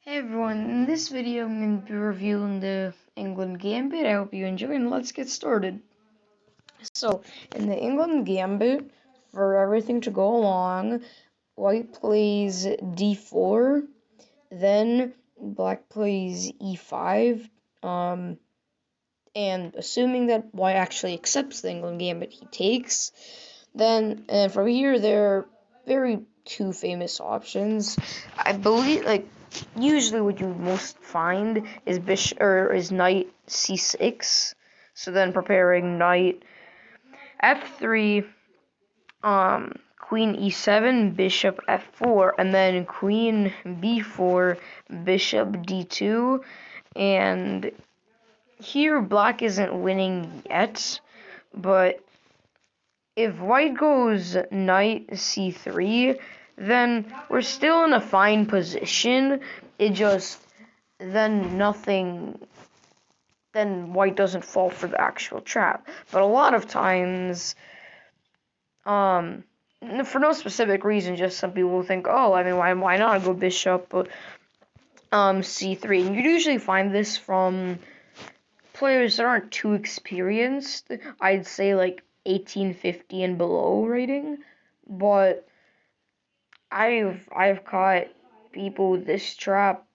Hey everyone, in this video I'm going to be reviewing the England Gambit. I hope you enjoy and let's get started. So, in the England Gambit, for everything to go along, white plays d4, then black plays e5, and assuming that white actually accepts the England Gambit, he takes. Then, and from here, there are two famous options. I believe, usually what you most find is is knight c6. So then preparing knight f3, queen e7, bishop f4, and then queen b4, bishop d2, and here black isn't winning yet, but if white goes knight c3, then we're still in a fine position. Then white doesn't fall for the actual trap. But a lot of times, for no specific reason, just some people think, oh, I mean, why not go bishop c3? And you usually find this from players that aren't too experienced. I'd say like 1850 and below rating, but I've caught people with this trap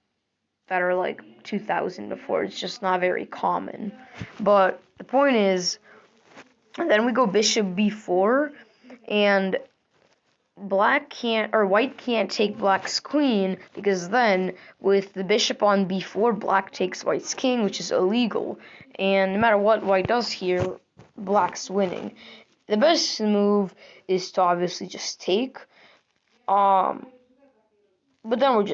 that are like 2000 before. It's just not very common. But the point is, then we go bishop b4, and white can't take black's queen, because then with the bishop on b4, black takes white's king, which is illegal. And no matter what white does here, black's winning. The best move is to obviously just take. But then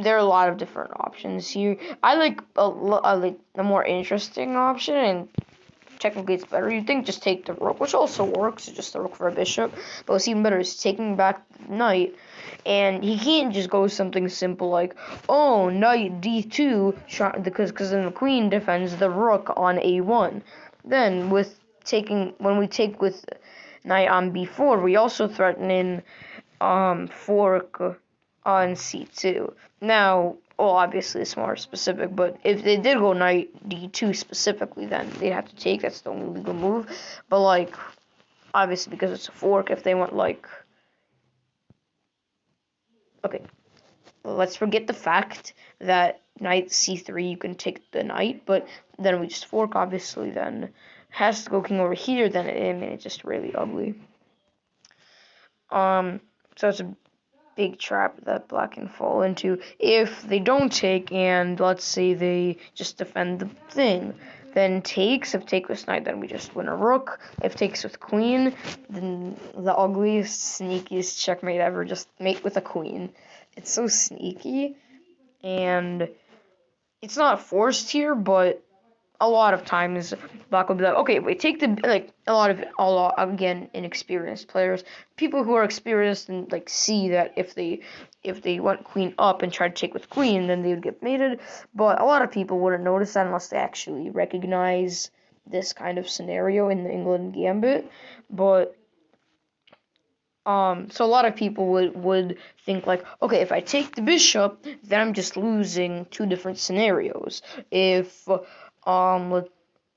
there are a lot of different options here. I like a more interesting option, and technically it's better. You'd think just take the rook, which also works, it's just the rook for a bishop. But what's even better is taking back the knight, and he can't just go something simple like, oh, knight d2, because then the queen defends the rook on a1. Then when we take with knight on b4, we also threaten in fork on c2. Now, well, obviously it's more specific, but if they did go knight d2 specifically, then they'd have to take. That's the only legal move. But obviously because it's a fork, if they went okay, let's forget the fact that knight c3 you can take the knight, but then we just fork. Obviously, then has to go king over here. Then it's just really ugly. So it's a big trap that black can fall into if they don't take, and let's say they just defend the thing. Then takes, if take with knight, then we just win a rook. If takes with queen, then the ugliest, sneakiest checkmate ever, just mate with a queen. It's so sneaky, and it's not forced here, but a lot of times black will be like, okay, wait, take the, a lot again, inexperienced players, people who are experienced and see that if they went queen up and tried to take with queen, then they would get mated. But a lot of people wouldn't notice that unless they actually recognize this kind of scenario in the England Gambit. But so a lot of people would think okay, if I take the bishop, then I'm just losing two different scenarios. If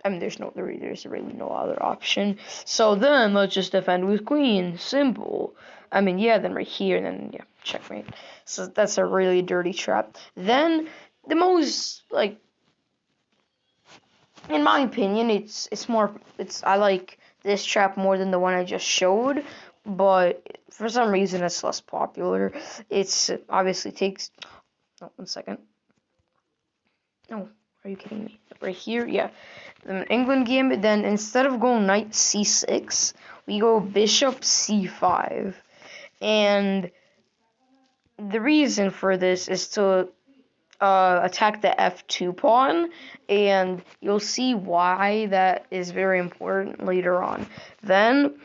there's really no other option. So then let's just defend with queen. Simple. Then right here, then checkmate. So that's a really dirty trap. Then the most in my opinion, I like this trap more than the one I just showed, but for some reason it's less popular. It's obviously takes. Oh, 1 second. No, are you kidding me? Right here, yeah. The England Gambit. Then instead of going knight c6, we go bishop c5, and the reason for this is to attack the f2 pawn, and you'll see why that is very important later on. Then,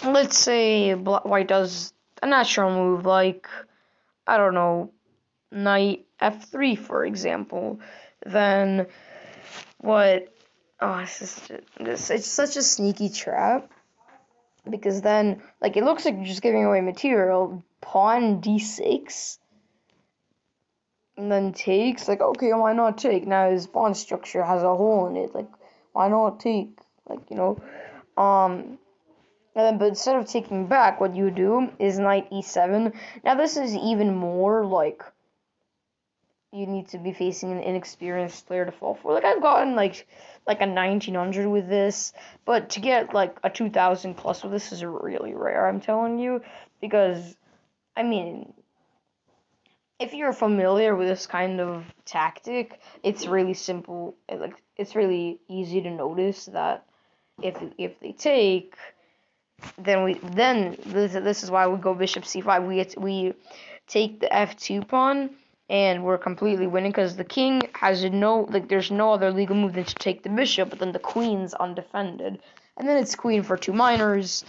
let's say white does a natural move like, I don't know, knight f3, for example. Then what? Oh, it's such a sneaky trap, because then it looks like you're just giving away material. Pawn d6. and then takes, like, okay, why not take? Now his pawn structure has a hole in it, like, why not take? Like, and then, but instead of taking back, what you do is knight e7. Now this is even more like you need to be facing an inexperienced player to fall for. Like I've gotten like a 1900 with this, but to get like a 2000 plus with this is really rare. I'm telling you, because I mean, if you're familiar with this kind of tactic, it's really simple. Like it's really easy to notice that if they take, then this is why we go bishop c5. We take the f2 pawn, and we're completely winning because the king has there's no other legal move than to take the bishop, but then the queen's undefended, and then it's queen for two minors.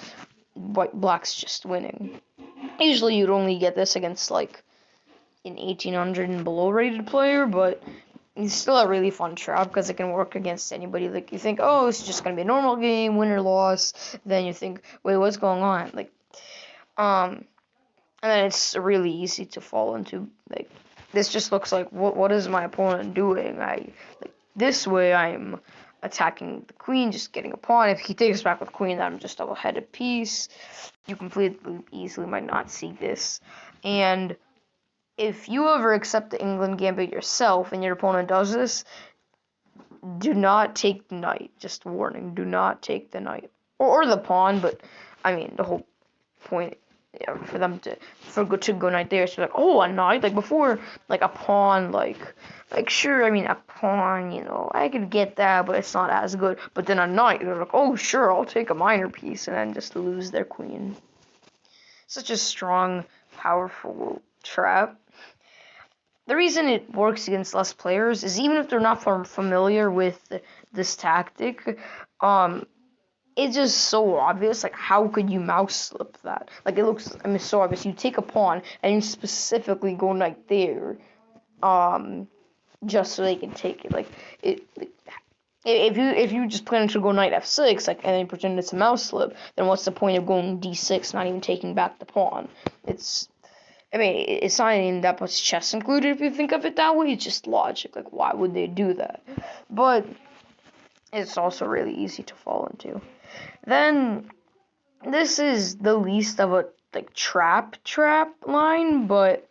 Black's just winning. Usually you'd only get this against like an 1800 and below rated player, but it's still a really fun trap because it can work against anybody. Like you think, oh, it's just gonna be a normal game, win or loss. Then you think, wait, what's going on? Like, and then it's really easy to fall into. Like, this just looks like what is my opponent doing? Like this way I'm attacking the queen, just getting a pawn. If he takes back with queen, then I'm just ahead a piece. You completely easily might not see this, and if you ever accept the Englund Gambit yourself and your opponent does this, do not take the knight. Just warning, do not take the knight. Or the pawn, but I mean, the whole point for them to go knight there. So like, oh, a knight? Like before, like a pawn, like sure, I mean, a pawn, I could get that, but it's not as good. But then a knight, they're like, oh, sure, I'll take a minor piece, and then just lose their queen. Such a strong, powerful trap. The reason it works against less players is even if they're not familiar with this tactic, it's just so obvious. Like, how could you mouse slip that? Like, it looks, I mean, so obvious. You take a pawn and you specifically go right there, just so they can take it. Like, if you just plan to go knight f6, like, and then pretend it's a mouse slip, then what's the point of going d6, not even taking back the pawn? I mean, it's not even that much chess included if you think of it that way. It's just logic. Like, why would they do that? But it's also really easy to fall into. Then, this is the least of a, like, trap line, but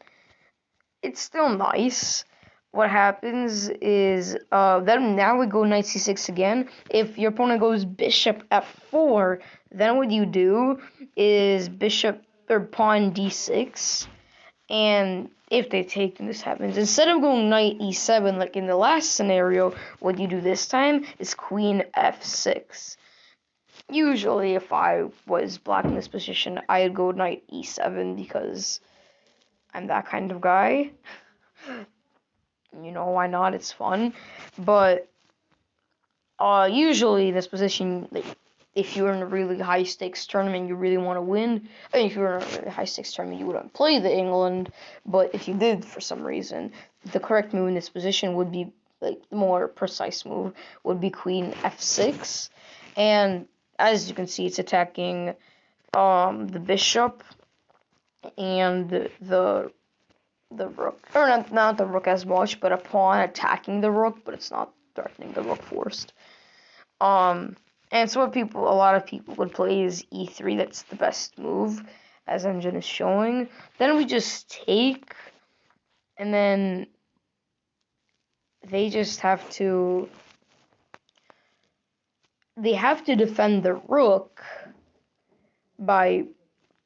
it's still nice. What happens is, then now we go knight c6 again. If your opponent goes bishop f4, then what you do is bishop or pawn d6. And if they take, then this happens. Instead of going knight e7 like in the last scenario, what you do this time is queen f6. Usually, if I was black in this position, I'd go knight e7 because I'm that kind of guy. Why not? It's fun. But usually in this position, like, if you're in a really high stakes tournament, you really want to win. I mean, if you're in a really high stakes tournament, you wouldn't play the England. But if you did, for some reason, the correct move in this position would be, like, the more precise move would be queen f6. And as you can see, it's attacking the bishop and the rook, or not the rook as much, but a pawn attacking the rook, but it's not threatening the rook forced. And so a lot of people would play is e3. That's the best move, as Engine is showing. Then we just take, and then they just have to defend the rook by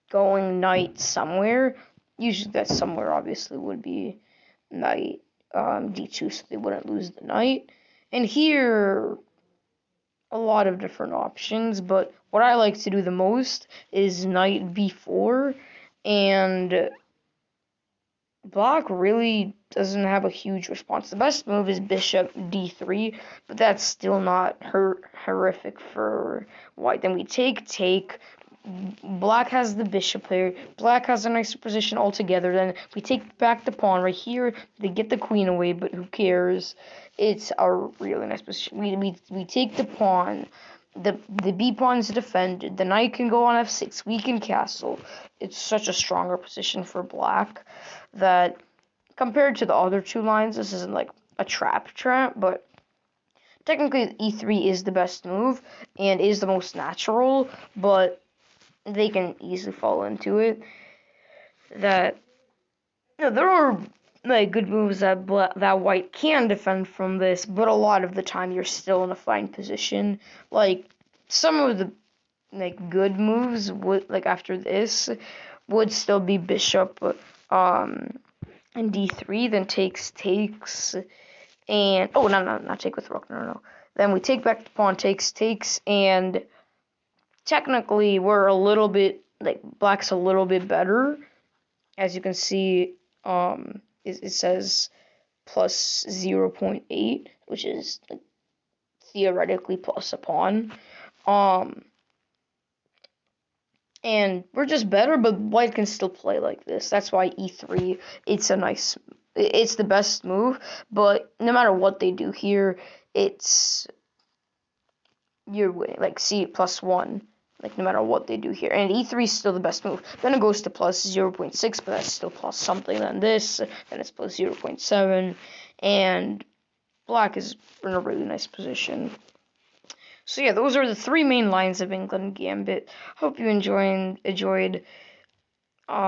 going knight somewhere. Usually that somewhere obviously would be knight d2, so they wouldn't lose the knight. And here, a lot of different options, but what I like to do the most is knight b4, and black really doesn't have a huge response. The best move is bishop d3, but that's still not horrific for white. Then we take. Black has the bishop here. Black has a nicer position altogether. Then we take back the pawn right here. They get the queen away, but who cares? It's a really nice position. We take the pawn. The b pawn is defended. The knight can go on f6. We can castle. It's such a stronger position for black that compared to the other two lines, this isn't like a trap, but technically e3 is the best move and is the most natural, but they can easily fall into it. That there are like good moves that that white can defend from this, but a lot of the time you're still in a fine position. Like some of the like good moves would like after this would still be bishop and d3, then takes, and oh no, not take with rook, no. Then we take back the pawn, takes, and technically we're a little bit like black's a little bit better. As you can see, it says plus 0.8, which is like, theoretically plus a pawn. And we're just better, but white can still play like this. That's why e3, it's the best move, but no matter what they do here, you're winning. Like, see, +1, like, no matter what they do here. And e3 is still the best move. Then it goes to plus 0.6, but that's still plus something than this. Then it's plus 0.7, and black is in a really nice position. So yeah, those are the three main lines of Englund Gambit. Hope you enjoyed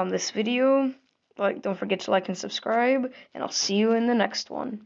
this video. Don't forget to like and subscribe, and I'll see you in the next one.